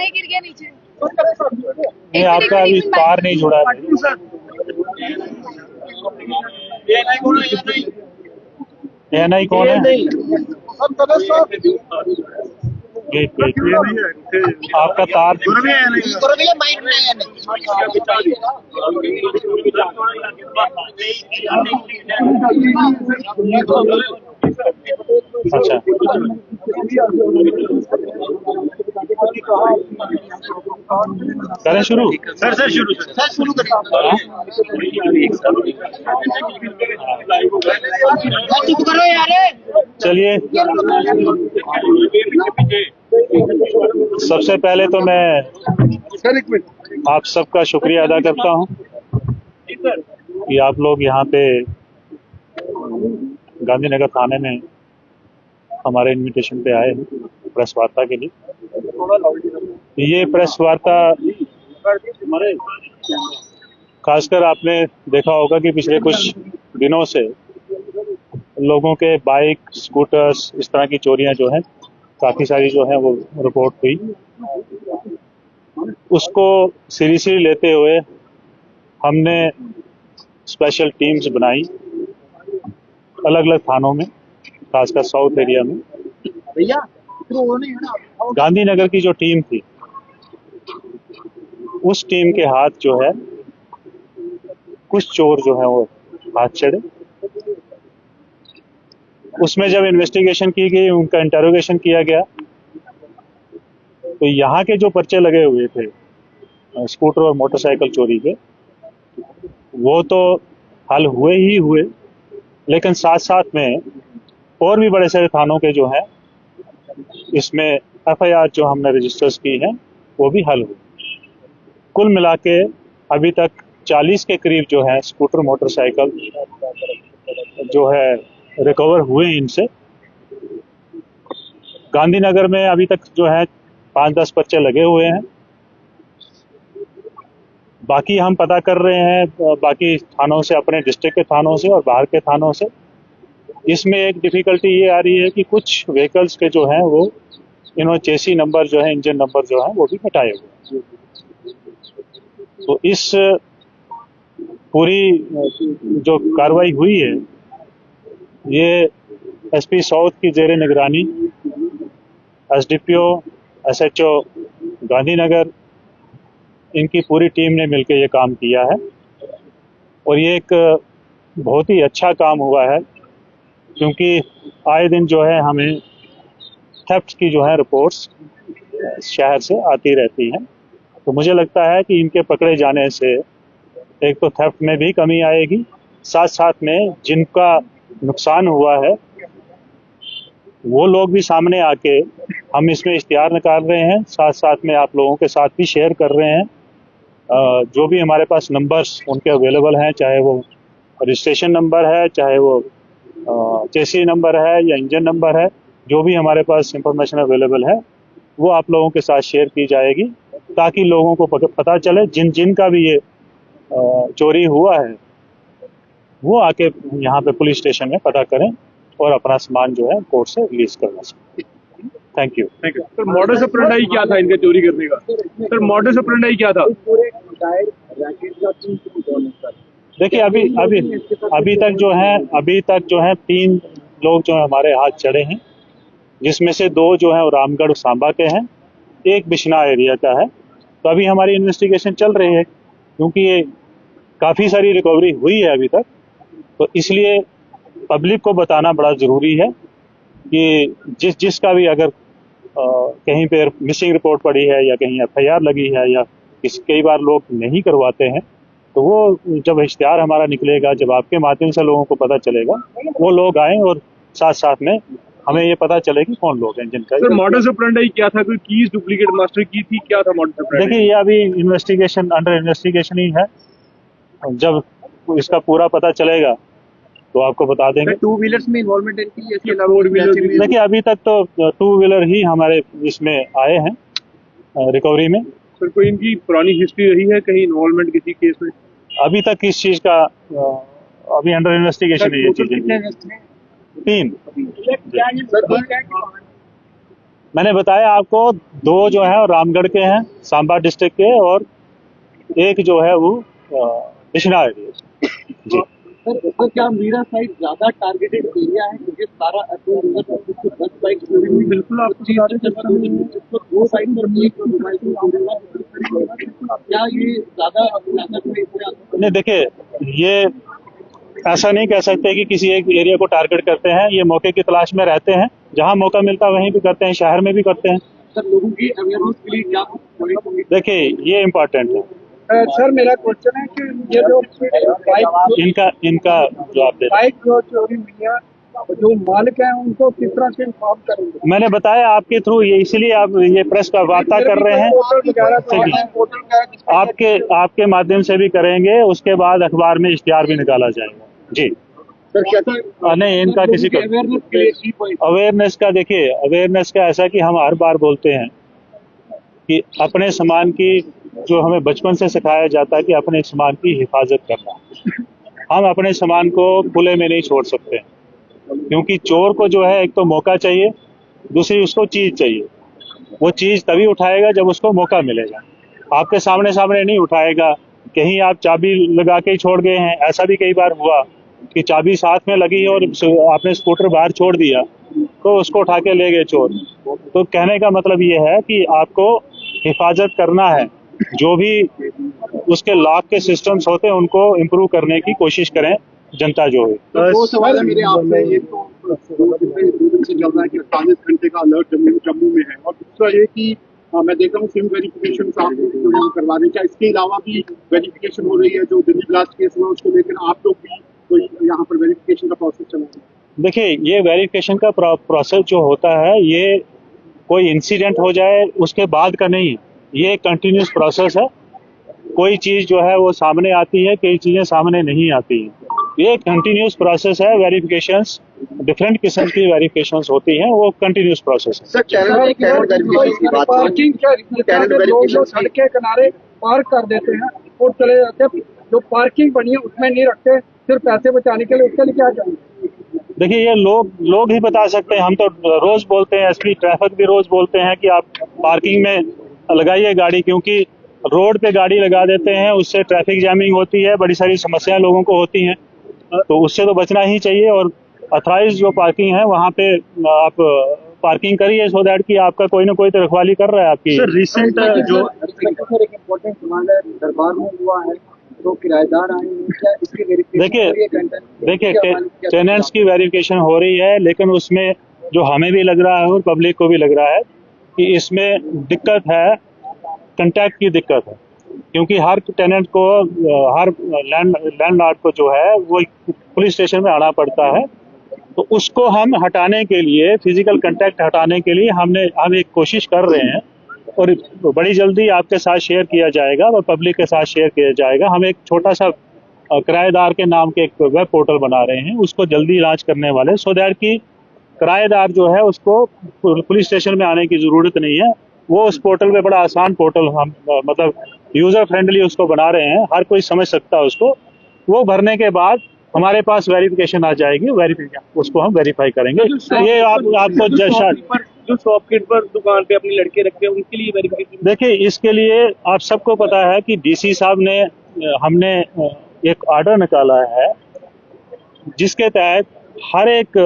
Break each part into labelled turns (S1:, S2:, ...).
S1: गिर गया नीचे।
S2: नहीं, आपका अभी तार नहीं जुड़ा है। एएनआई कौन है? आपका तार अच्छा, करें शुरू?
S3: सर शुरू करिए। करो यार।
S2: चलिए, सबसे पहले तो मैं आप सबका शुक्रिया अदा करता हूं कि आप लोग यहाँ पे गांधीनगर थाने में हमारे इनविटेशन पे आए हैं प्रेस वार्ता के लिए। ये प्रेस वार्ता खासकर आपने देखा होगा कि पिछले कुछ दिनों से लोगों के बाइक, स्कूटर्स, इस तरह की चोरियां जो हैं काफी सारी जो है वो रिपोर्ट हुई। उसको सीरियसली लेते हुए हमने स्पेशल टीम्स बनाई अलग अलग थानों में, खासकर साउथ एरिया में। गांधीनगर की जो टीम थी उस टीम के हाथ जो है कुछ चोर जो है वो हाथ चढ़े। उसमें जब इन्वेस्टिगेशन की गई, उनका इंटरोगेशन किया गया, तो यहाँ के जो पर्चे लगे हुए थे स्कूटर और मोटरसाइकिल चोरी के, वो तो हल हुए ही हुए, लेकिन साथ साथ में और भी बड़े सारे थानों के जो हैं इसमें एफआईआर जो हमने रजिस्टर्स की हैं वो भी हल हुए। कुल मिला के अभी तक 40 के करीब जो है स्कूटर, मोटरसाइकिल जो है रिकवर हुए इनसे। गांधीनगर में अभी तक जो है 5-10 पर्चे लगे हुए हैं। बाकी हम पता कर रहे हैं बाकी थानों से, अपने डिस्ट्रिक्ट के थानों से और बाहर के थानों से। इसमें एक डिफिकल्टी ये आ रही है कि कुछ व्हीकल्स के जो हैं वो इन्होंने चेसी नंबर जो है, इंजन नंबर जो है वो भी हटाए हुए हैं। तो इस पूरी जो कार्रवाई हुई है ये एसपी साउथ की जेर निगरानी, एसडीपीओ, एसएचओ गांधीनगर, इनकी पूरी टीम ने मिलकर ये काम किया है। और ये एक बहुत ही अच्छा काम हुआ है क्योंकि आए दिन जो है हमें थेफ्ट की जो है रिपोर्ट्स शहर से आती रहती हैं। तो मुझे लगता है कि इनके पकड़े जाने से एक तो थेफ्ट में भी कमी आएगी, साथ साथ में जिनका नुकसान हुआ है वो लोग भी सामने आके, हम इसमें इश्तिहार निकाल रहे हैं, साथ साथ में आप लोगों के साथ भी शेयर कर रहे हैं। जो भी हमारे पास नंबर्स उनके अवेलेबल हैं, चाहे वो रजिस्ट्रेशन नंबर है, चाहे वो चेसी नंबर है या इंजन नंबर है, जो भी हमारे पास इंफॉर्मेशन अवेलेबल है वो आप लोगों के साथ शेयर की जाएगी ताकि लोगों को पता चले जिन का भी ये चोरी हुआ है वो आके यहाँ पे पुलिस स्टेशन में पता करें और अपना सामान जो है कोर्ट से रिलीज करना सकते। Thank you.
S4: Sir, modus operandi क्या था इनके चोरी करने का? सर, मॉडस ऑपरेंडाई क्या था?
S2: देखिए, अभी तक जो है 3 लोग जो है हमारे हाथ चढ़े हैं, जिसमें से 2 जो है वो रामगढ़ सांबा के हैं, एक बिश्ना एरिया का है। तो अभी हमारी इन्वेस्टिगेशन चल रही है क्योंकि ये काफी सारी रिकवरी हुई है अभी तक, तो इसलिए पब्लिक को बताना बड़ा जरूरी है कि जिसका भी अगर कहीं पे मिसिंग रिपोर्ट पड़ी है या कहीं एफआईआर लगी है या कई बार लोग नहीं करवाते हैं, तो वो जब इश्तिहार हमारा निकलेगा, जब आपके माध्यम से लोगों को पता चलेगा, वो लोग आए और साथ साथ में हमें ये पता चले कि कौन लोग हैं जिनका।
S4: सर, मॉडस ऑपरेंडाई क्या था? कोई कीज डुप्लीकेट मास्टर की थी, क्या था मॉडस ऑपरेंडाई?
S2: देखिए, ये अभी अंडर इन्वेस्टिगेशन ही है। जब इसका पूरा पता चलेगा तो आपको बता देंगे।
S3: 2 व्हीलर्स में इन्वॉल्वमेंट इनकी,
S2: देखिए, अभी तक तो 2 व्हीलर ही हमारे इसमें आए हैं रिकवरी में।
S4: सर, कोई इनकी पुरानी हिस्ट्री रही है कहीं इन्वॉल्वमेंट किसी केस में?
S2: अभी तक इस चीज का अभी अंडर इन्वेस्टिगेशन है ये चीजें। 3। मैंने बताया आपको, 2 जो है रामगढ़ के हैं, सांबा डिस्ट्रिक्ट के, और एक जो है वो बिश्नाह एरिया। जी
S3: सर क्या मीरा साइड ज्यादा टारगेटेड एरिया है, क्योंकि सारा कुछ 10 बाइक बिल्कुल आपको दो साइड पर एक क्या ये ज्यादा
S2: नहीं, देखिए, ये ऐसा नहीं कह सकते कि किसी एक एरिया को टारगेट करते हैं। ये मौके की तलाश में रहते हैं, जहां मौका मिलता है वहीं भी करते हैं, शहर में भी करते हैं।
S3: सर लोगों की अवेयरनेस के लिए क्या
S2: देखिए, ये इम्पोर्टेंट है।
S3: सर मेरा क्वेश्चन है कि ये जो बाइक
S2: इनका जवाब दे।
S3: बाइक जो चोरी हुई है, जो मालिक है उनको किस तरह से इन्फॉर्म करेंगे?
S2: मैंने बताया आपके थ्रू, ये इसीलिए आप ये प्रेस का वार्ता कर रहे हैं। आपके माध्यम से भी करेंगे, उसके बाद अखबार में इश्तिहार भी निकाला जाएगा। जी
S3: सर क्या
S2: नहीं, इनका किसी को अवेयरनेस का, देखिए अवेयरनेस का ऐसा कि हम हर बार बोलते हैं कि अपने सामान की, जो हमें बचपन से सिखाया जाता है कि अपने सामान की हिफाजत करना। हम अपने सामान को खुले में नहीं छोड़ सकते, क्योंकि चोर को जो है एक तो मौका चाहिए, दूसरी उसको चीज चाहिए। वो चीज तभी उठाएगा जब उसको मौका मिलेगा। आपके सामने सामने नहीं उठाएगा। कहीं आप चाबी लगा के ही छोड़ गए हैं, ऐसा भी कई बार हुआ कि चाबी साथ में लगी और आपने स्कूटर बाहर छोड़ दिया तो उसको उठा के ले गए चोर। तो कहने का मतलब ये है कि आपको हिफाजत करना है। जो भी उसके लॉक के सिस्टम्स होते हैं उनको इम्प्रूव करने की कोशिश करें, जनता जो है।
S3: दो सवाल है मेरे आपसे। ये तो 2 दिन से चल रहा है कि 48 घंटे का अलर्ट जम्मू में है, और दूसरा ये कि मैं देख रहा हूँ सिम वेरिफिकेशन आप जो है करवा रहे हैं। क्या इसके अलावा भी वेरिफिकेशन हो रही है? जो दिल्ली ब्लास्ट केस हुआ उसको लेकर आप लोग भी कोई यहाँ पर वेरिफिकेशन का प्रोसेस चला रहे हैं?
S2: देखिए, ये वेरिफिकेशन का प्रोसेस जो होता है, ये कोई इंसिडेंट हो जाए उसके बाद का नहीं है, ये कंटिन्यूस प्रोसेस है। कोई चीज जो है वो सामने आती है, कई चीजें सामने नहीं आती हैं। ये कंटिन्यूस प्रोसेस है। वेरिफिकेशंस, डिफरेंट किस्म की वेरिफिकेशंस होती हैं, वो कंटिन्यूस प्रोसेस है।
S3: सड़क के किनारे पार्क कर देते हैं और चले जाते हैं, जो पार्किंग बनी है उसमें नहीं रखते, सिर्फ पैसे बचाने के लिए। उसके लिए क्या चाहिए?
S2: देखिए, ये लोग ही बता सकते हैं। हम तो रोज बोलते हैं, एसपी ट्रैफिक भी रोज बोलते हैं कि आप पार्किंग में लगाइए गाड़ी, क्योंकि रोड पे गाड़ी लगा देते हैं, उससे ट्रैफिक जैमिंग होती है, बड़ी सारी समस्याएं लोगों को होती हैं, तो उससे तो बचना ही चाहिए। और अथराइज जो पार्किंग है वहाँ पे आप पार्किंग करिए, सो दैट कि आपका कोई ना कोई तो रखवाली कर रहा है आपकी।
S4: सर रिसेंट जो
S3: सर एक इम्पोर्टेंट सवाल है, दरबार में हुआ है तो किराएदार आए हैं, क्या इसकी वेरिफिकेशन?
S2: देखिए, टेनेंट्स की वेरिफिकेशन हो रही है, लेकिन उसमें जो हमें भी लग रहा है और पब्लिक को भी लग रहा है कि इसमें दिक्कत है, कंटैक्ट की दिक्कत है। क्योंकि हर टेनेंट को, हर लैंडलॉर्ड को जो है वो पुलिस स्टेशन में आना पड़ता है। तो उसको हम हटाने के लिए, फिजिकल कांटेक्ट हटाने के लिए हम एक कोशिश कर रहे हैं, और बड़ी जल्दी आपके साथ शेयर किया जाएगा और पब्लिक के साथ शेयर किया जाएगा। हम एक छोटा सा किराएदार के नाम के एक वेब पोर्टल बना रहे हैं, उसको जल्दी लॉन्च करने वाले, सो दैट कि किराएदार जो है उसको पुलिस स्टेशन में आने की जरूरत नहीं है। वो उस पोर्टल पे, बड़ा आसान पोर्टल, हम मतलब यूजर फ्रेंडली उसको बना रहे हैं, हर कोई समझ सकता है उसको। वो भरने के बाद हमारे पास वेरिफिकेशन आ जाएगी, उसको हम वेरीफाई करेंगे। ये आपको
S4: जो शॉपकीपर दुकान पे अपनी लड़के रखते हैं उनके लिए वेरिफिकेशन।
S2: देखिए, इसके लिए आप सबको पता है कि डीसी साहब ने, हमने एक ऑर्डर निकाला है जिसके तहत हर एक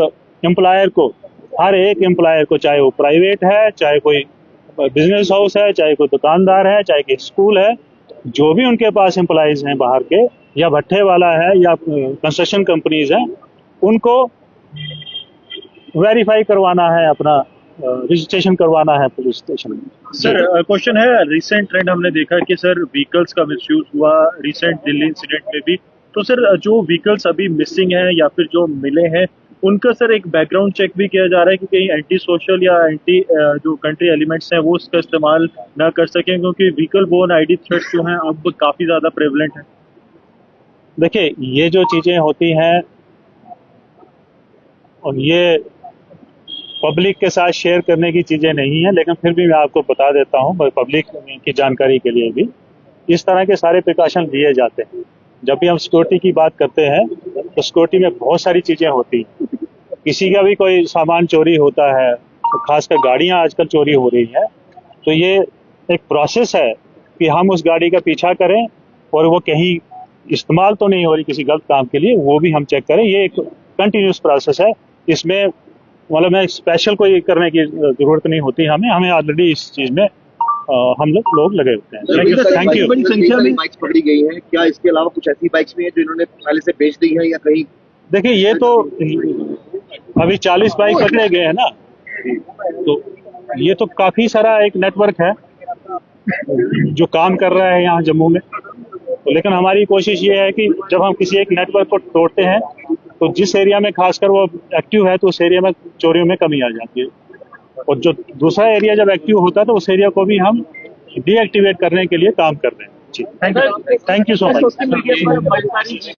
S2: एम्प्लॉयर को, चाहे वो प्राइवेट है, चाहे कोई बिजनेस हाउस है, चाहे कोई दुकानदार है, चाहे कोई स्कूल है, जो भी उनके पास एम्प्लॉइज हैं बाहर के, या भट्ठे वाला है, या कंस्ट्रक्शन कंपनीज हैं, उनको वेरीफाई करवाना है, अपना रजिस्ट्रेशन करवाना है पुलिस स्टेशन में।
S1: सर क्वेश्चन है, रिसेंट ट्रेंड हमने देखा कि सर व्हीकल्स का मिसयूज हुआ रिसेंट दिल्ली इंसिडेंट में भी। तो सर जो व्हीकल्स अभी मिसिंग हैं या फिर जो मिले हैं, उनका सर एक बैकग्राउंड चेक भी किया जा रहा है कि कहीं एंटी सोशल या एंटी जो कंट्री एलिमेंट्स हैं वो उसका इस्तेमाल ना कर सकें, क्योंकि व्हीकल बोर्न आईडी थ्रेट्स जो हैं अब काफी ज्यादा प्रेवलेंट है।
S2: देखिए, ये जो चीजें होती हैं और ये पब्लिक के साथ शेयर करने की चीजें नहीं है, लेकिन फिर भी मैं आपको बता देता हूँ पब्लिक की जानकारी के लिए भी। इस तरह के सारे प्रिकॉशन लिए जाते हैं। जब भी हम सिक्योरिटी की बात करते हैं तो सिक्योरिटी में बहुत सारी चीजें होती हैं। किसी का भी कोई सामान चोरी होता है खासकर गाड़ियां आजकल चोरी हो रही है। तो ये एक प्रोसेस है कि हम उस गाड़ी का पीछा करें और वो कहीं इस्तेमाल तो नहीं हो रही किसी गलत काम के लिए, वो भी हम चेक करें। ये एक कंटिन्यूस प्रोसेस है, इसमें मतलब मैं स्पेशल कोई करने की जरूरत नहीं होती हमें ऑलरेडी इस चीज में हम लोग लगे होते हैं। Thank you.
S5: बड़ी संख्या में बाइक्स पकड़ी गई हैं, क्या इसके अलावा कुछ ऐसी बाइक्स भी हैं जो इन्होंने पहले से बेच दी है या कहीं?
S2: देखिए, ये तो अभी 40 बाइक पकड़े गए हैं ना, तो ये तो काफी सारा एक नेटवर्क है जो काम कर रहा है यहाँ जम्मू में। तो लेकिन हमारी कोशिश ये है कि जब हम किसी एक नेटवर्क को तोड़ते हैं तो जिस एरिया में खासकर वो एक्टिव है तो उस एरिया में चोरियों में कमी आ जाती है, और जो दूसरा एरिया जब एक्टिव होता है तो उस एरिया को भी हम डीएक्टिवेट करने के लिए काम कर रहे हैं। जी, थैंक यू सो मच।